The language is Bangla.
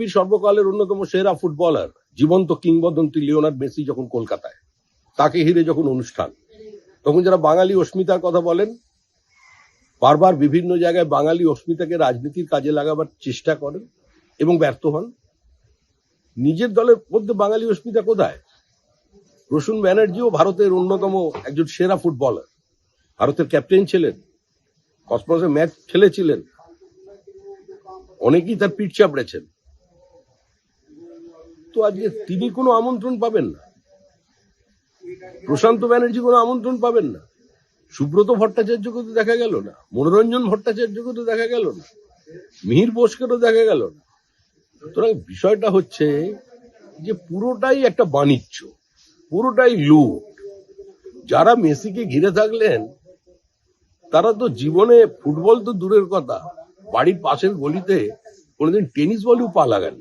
পৃথিবীর সর্বকালের অন্যতম সেরা ফুটবলার জীবন্ত কিংবদন্তি লিওনার্দ মেসি যখন কলকাতায়, তাকে ঘিরে যখন অনুষ্ঠান, তখন যারা বাঙালি অস্মিতার কথা বলেন, বারবার বিভিন্ন জায়গায় বাঙালি অস্মিতাকে রাজনীতির কাজে লাগাবার চেষ্টা করেন এবং ব্যর্থ হন। নিজের দলের মধ্যে বাঙালি অস্মিতা কোথায়? প্রসূন ব্যানার্জিও ভারতের অন্যতম একজন সেরা ফুটবলার, ভারতের ক্যাপ্টেন ছিলেন, কসমসে ম্যাচ খেলেছিলেন, অনেকেই তার পিঠ চাপড়েছেন। তো আজকে তিনি কোনো আমন্ত্রণ পাবেন না, প্রশান্ত ব্যানার্জি কোনো আমন্ত্রণ পাবেন না, সুব্রত ভট্টাচার্যকে তো দেখা গেল না, মনোরঞ্জন ভট্টাচার্যকে তো দেখা গেল না, মিহির বোসকে তো দেখা গেল না। সুতরাং বিষয়টা হচ্ছে যে পুরোটাই একটা বাণিজ্য, পুরোটাই লুট। যারা মেসিকে ঘিরে থাকলেন তারা তো জীবনে ফুটবল তো দূরের কথা, বাড়ির পাশের গলিতে কোনোদিন টেনিস বলেও পা লাগান।